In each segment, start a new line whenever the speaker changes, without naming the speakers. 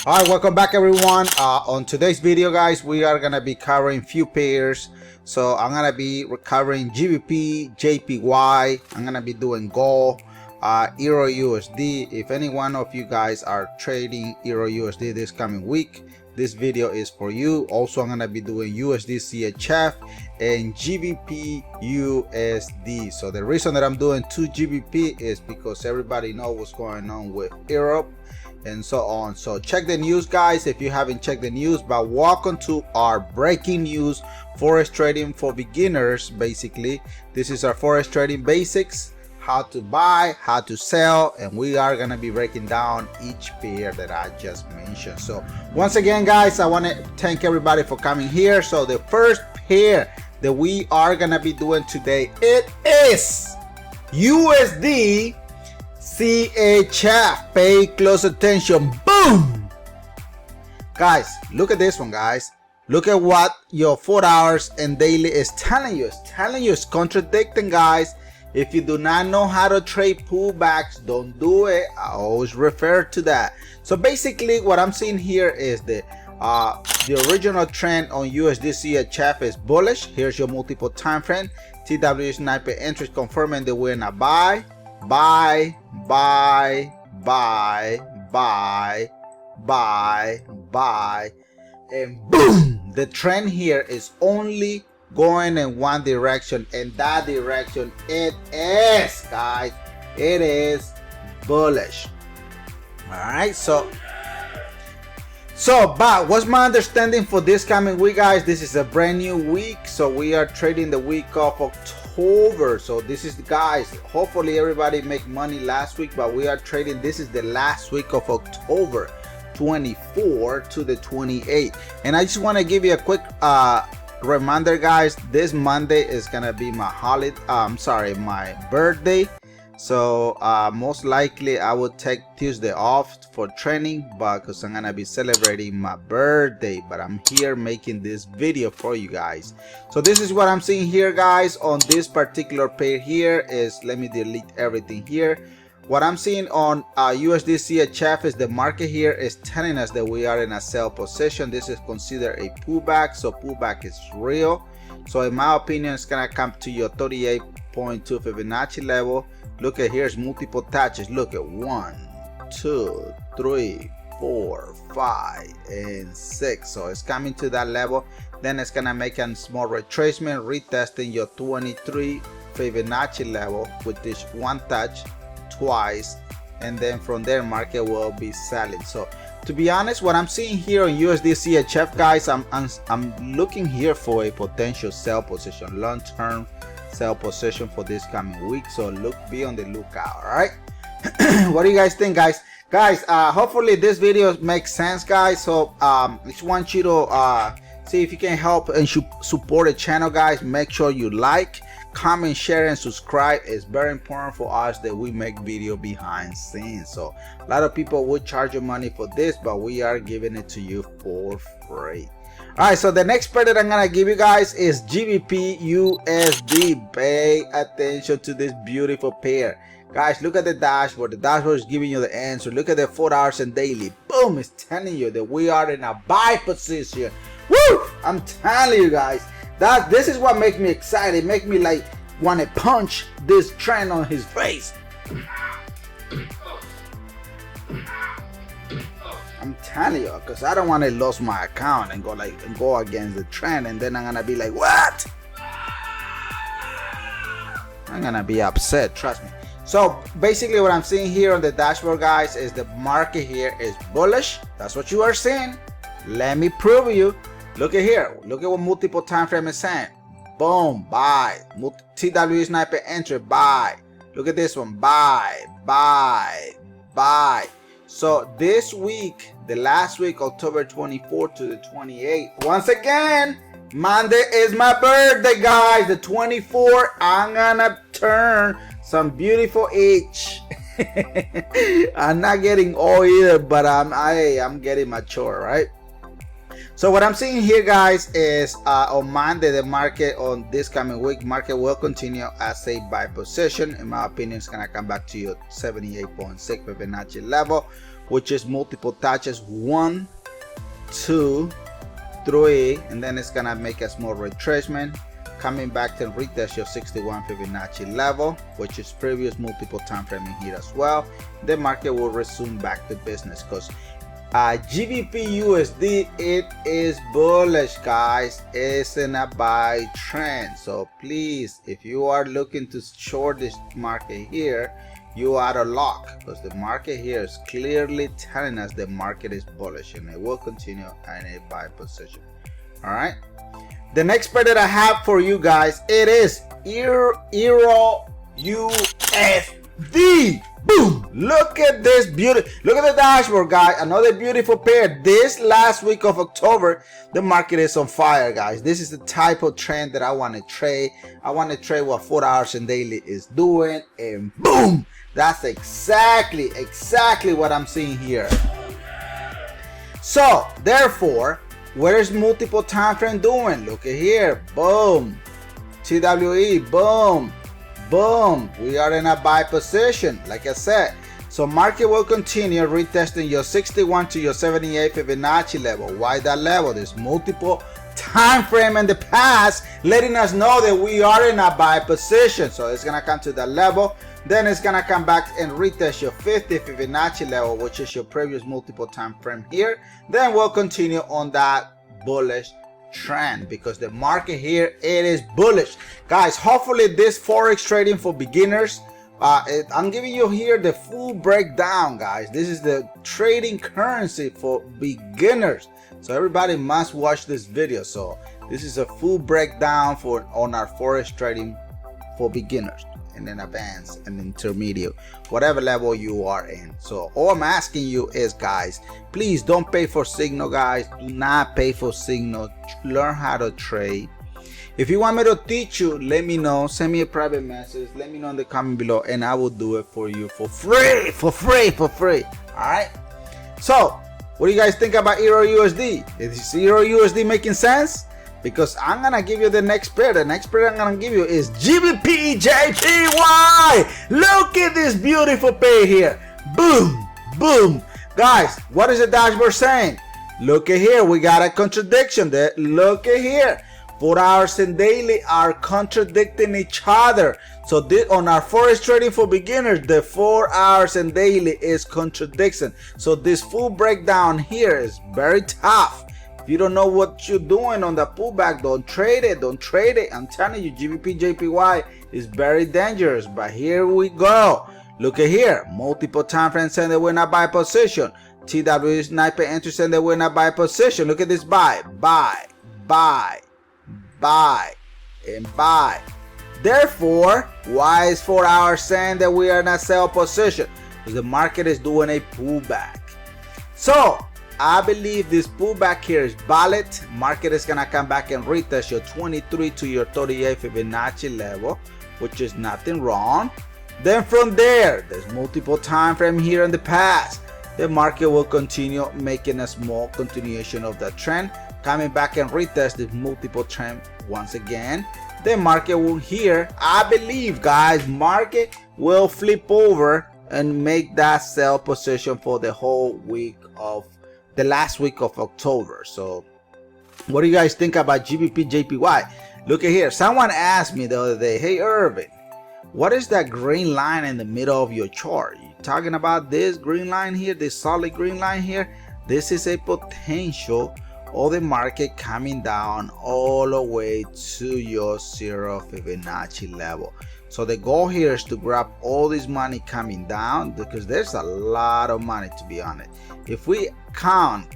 All right, welcome back everyone. On today's video, guys, we are gonna be covering few pairs. So I'm gonna be covering GBP, JPY. I'm gonna be doing gold, Euro USD. If any one of you guys are trading Euro USD this coming week, this video is for you. Also, I'm gonna be doing USD CHF and GBP USD. So the reason that I'm doing 2 GBP is because everybody knows what's going on with Europe and so on. So check the news, guys, if you haven't checked the news. But welcome to our breaking news, Forex Trading for Beginners. Basically, this is our Forex trading basics, how to buy, how to sell, and we are gonna be breaking down each pair that I just mentioned. So once again, guys, I want to thank everybody for coming here. So the first pair that we are gonna be doing today, it is USD CHF. Pay close attention. Boom, guys, look at this one, guys. Look at what your 4 hours and daily is telling you. It's contradicting, guys. If you do not know how to trade pullbacks, don't do it. I always refer to that. So basically what I'm seeing here is the original trend on USD CHF is bullish. Here's your multiple time frame. TW sniper interest confirming that we're in a buy, buy, buy, buy, buy, buy, buy, and boom, the trend here is only going in one direction, and that direction it is, guys, it is bullish. All right, so but what's my understanding for this coming week, guys? This is a brand new week, so we are trading the week of October. So this is, guys, hopefully everybody make money last week, but we are trading, this is the last week of October 24 to the 28th. And I just want to give you a quick reminder, guys, this Monday is gonna be my holiday, my birthday. So most likely I will take Tuesday off for training, but because I'm gonna be celebrating my birthday, but I'm here making this video for you guys. So this is what I'm seeing here, guys, on this particular pair here is, let me delete everything here. What I'm seeing on USD CHF is the market here is telling us that we are in a sell position. This is considered a pullback, so pullback is real. So in my opinion, it's gonna come to your 38.2 Fibonacci level. Look at, here's multiple touches. Look at 1, 2, 3, 4, 5, and 6. So it's coming to that level. Then it's gonna make a small retracement, retesting your 23 Fibonacci level with this one touch twice, and then from there market will be selling. So to be honest, what I'm seeing here on USD CHF, guys, I'm looking here for a potential sell position, long-term sell position for this coming week. So be on the lookout. All right. What do you guys think, guys? Hopefully this video makes sense, guys. So I just want you to see if you can help and support the channel, guys. Make sure you like, comment, share, and subscribe. It's very important for us that we make video behind scenes. So a lot of people would charge you money for this, but we are giving it to you for free. All right, so the next pair that I'm gonna give you guys is GBP USD. Pay attention to this beautiful pair, guys. Look at the dashboard. The dashboard is giving you the answer. Look at the 4 hours and daily. Boom, it's telling you that we are in a buy position. Woo! I'm telling you, guys, that this is what makes me excited, make me like want to punch this trend on his face. I'm telling you, because I don't want to lose my account and go against the trend, and then I'm gonna be like, what? I'm gonna be upset, trust me. So basically what I'm seeing here on the dashboard, guys, is the market here is bullish. That's what you are seeing. Let me prove you. Look at here. Look at what multiple time frame is saying. Boom, buy. TW sniper entry, buy. Look at this one, buy, buy, buy. So this week, the last week, October 24 to the 28th, once again, Monday is my birthday, guys. The 24th, I'm gonna turn some beautiful age. I'm not getting old either, but I'm getting mature, right? So what I'm seeing here, guys, is on Monday, the market on this coming week, market will continue as a buy position. In my opinion, it's gonna come back to your 78.6 Fibonacci level. which is multiple touches, 1, 2, 3, and then it's gonna make a small retracement, coming back to retest your 61 Fibonacci level, which is previous multiple time frame in here as well. The market will resume back to business because GBP USD, it is bullish, guys. It's in a buy trend. So please, if you are looking to short this market here, you are out of luck, because the market here is clearly telling us the market is bullish and it will continue in a buy position. All right, the next pair that I have for you guys, it is Euro USD. Boom! Look at this beauty. Look at the dashboard, guys. Another beautiful pair. This last week of October, the market is on fire, guys. This is the type of trend that I want to trade. I want to trade what 4 hours and daily is doing, and boom! That's exactly what I'm seeing here. So therefore, what is multiple time frame doing? Look at here. Boom. TWE. Boom. Boom, we are in a buy position, like I said. So market will continue retesting your 61 to your 78 Fibonacci level. Why that level? There's multiple time frame in the past letting us know that we are in a buy position. So it's gonna come to that level, then it's gonna come back and retest your 50 Fibonacci level, which is your previous multiple time frame here. Then we'll continue on that bullish trend, because the market here, it is bullish, guys. Hopefully this Forex trading for beginners, I'm giving you here the full breakdown, guys. This is the trading currency for beginners, so everybody must watch this video. So this is a full breakdown on our Forex trading for beginners, and then advanced and intermediate, whatever level you are in. So all I'm asking you is, guys, please don't pay for signal, guys. Do not pay for signal. Learn how to trade. If you want me to teach you, let me know. Send me a private message. Let me know in the comment below, and I will do it for you for free. All right. So what do you guys think about Euro USD? Is Euro USD making sense? Because I'm gonna give you the next pair. The next pair I'm gonna give you is GBP JPY. Look at this beautiful pair here. Boom, boom. Guys, what is the dashboard saying? Look at here. We got a contradiction there. Look at here. 4 hours and daily are contradicting each other. So this, on our Forex trading for beginners, the 4 hours and daily is contradiction. So this full breakdown here is very tough. If you don't know what you're doing on the pullback, don't trade it. Don't trade it. I'm telling you, GBP JPY is very dangerous. But here we go. Look at here. Multiple time frames saying that we're not buy position. TW sniper entry saying that we're not buy position. Look at this buy, buy, buy, buy, and buy. Therefore, why is 4 hours saying that we are not sell position? Because the market is doing a pullback. So I believe this pullback here is valid. Market is gonna come back and retest your 23 to your 38 Fibonacci level, which is nothing wrong. Then from there, there's multiple time frame here in the past. The market will continue making a small continuation of the trend, coming back and retest this multiple trend once again. The market will here, I believe, guys, market will flip over and make that sell position for the whole week of the last week of October. So what do you guys think about GBP JPY? Look at here. Someone asked me the other day, hey Irvin, what is that green line in the middle of your chart? You talking about this green line here, this solid green line here? This is a potential of the market coming down all the way to your 0 Fibonacci level. So the goal here is to grab all this money coming down, because there's a lot of money, to be honest. If we count,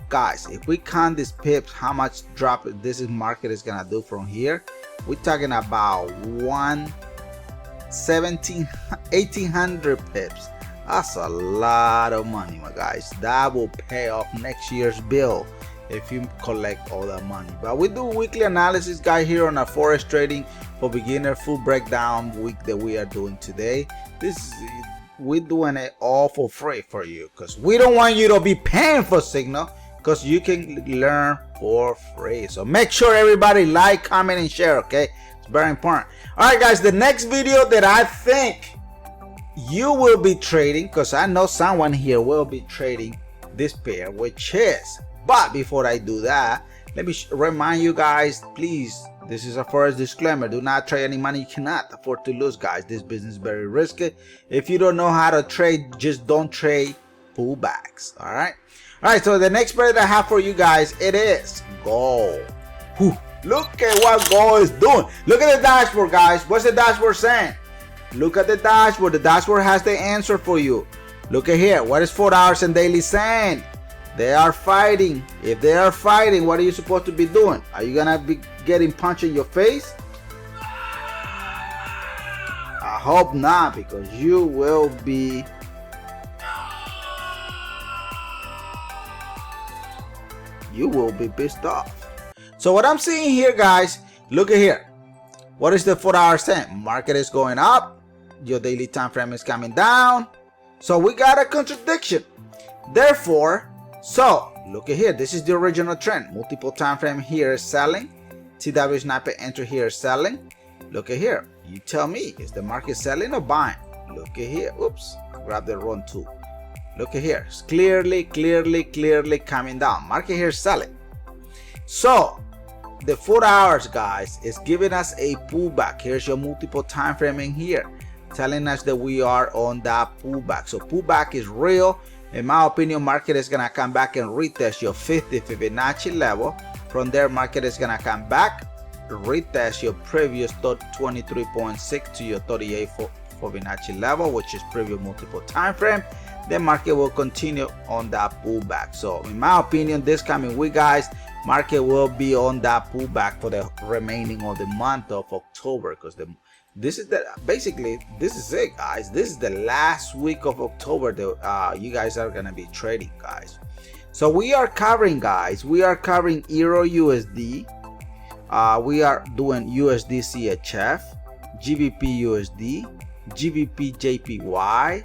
guys, if we count these pips, how much drop this market is gonna do from here, we're talking about 1,1800 pips. That's a lot of money, my guys. That will pay off next year's bill if you collect all that money. But we do weekly analysis, guys, here on our Forex trading for beginner full breakdown week that we are doing today. This is, we're doing it all for free for you, because we don't want you to be paying for signal, because you can learn for free. So make sure everybody like, comment, and share. Okay, it's very important. All right, guys, the next video that I think you will be trading, because I know someone here will be trading this pair, which is, but before I do that, let me remind you guys, please, this is a first disclaimer, do not trade any money you cannot afford to lose, guys. This business is very risky. If you don't know how to trade, just don't trade pullbacks. All right, so the next pair that I have for you guys, it is gold. Whew. Look at what gold is doing. Look at the dashboard, guys. What's the dashboard saying? Look at the dashboard. The dashboard has the answer for you. Look at here. What is 4 hours and daily saying? They are fighting. If they are fighting, what are you supposed to be doing? Are you gonna be getting punched in your face? I hope not, because you will be pissed off. So what I'm seeing here, guys, look at here. What is the 4 hour saying? Market is going up. Your daily time frame is coming down. So we got a contradiction. Therefore, so look at here. This is the original trend. Multiple time frame here is selling. TW sniper enter here is selling. Look at here. You tell me, is the market selling or buying? Look at here. Oops, grab the wrong tool. Look at here. It's clearly coming down. Market here is selling. So the 4 hours, guys, is giving us a pullback. Here's your multiple time frame in here, telling us that we are on that pullback. So pullback is real. In my opinion, market is gonna come back and retest your 50 Fibonacci level. From there, market is gonna come back, retest your previous 23.6 to your 38 Fibonacci level, which is previous multiple time frame. The market will continue on that pullback. So in my opinion, this coming week, guys, market will be on that pullback for the remaining of the month of October, because this is it, guys. This is the last week of October that you guys are gonna be trading, guys. So we are covering, guys, Euro USD, we are doing USD CHF, GBP USD, GBP JPY,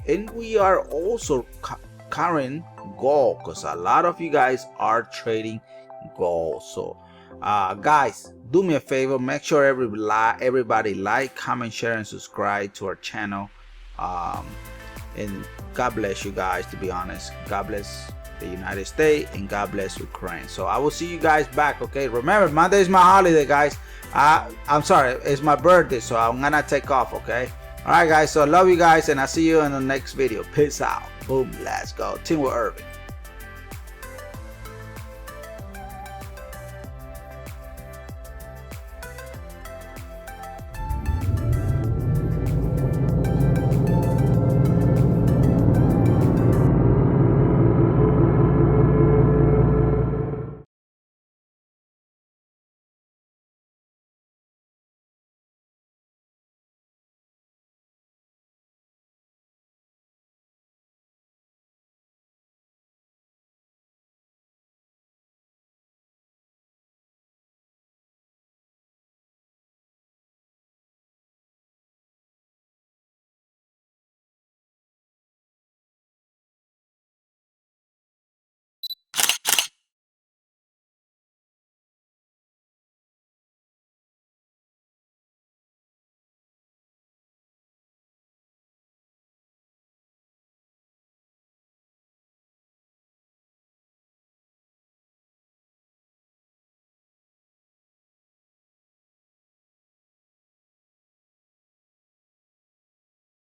and we are also covering gold, because a lot of you guys are trading gold. So guys, do me a favor, make sure everybody like, comment, share, and subscribe to our channel. And God bless you guys. To be honest, God bless the United States and God bless Ukraine. So I will see you guys back. Okay, remember, Monday is my holiday, guys. I'm sorry, it's my birthday, so I'm gonna take off. Okay, all right, guys. So I love you guys, and I'll see you in the next video. Peace out. Boom. Let's go. Team with Irving.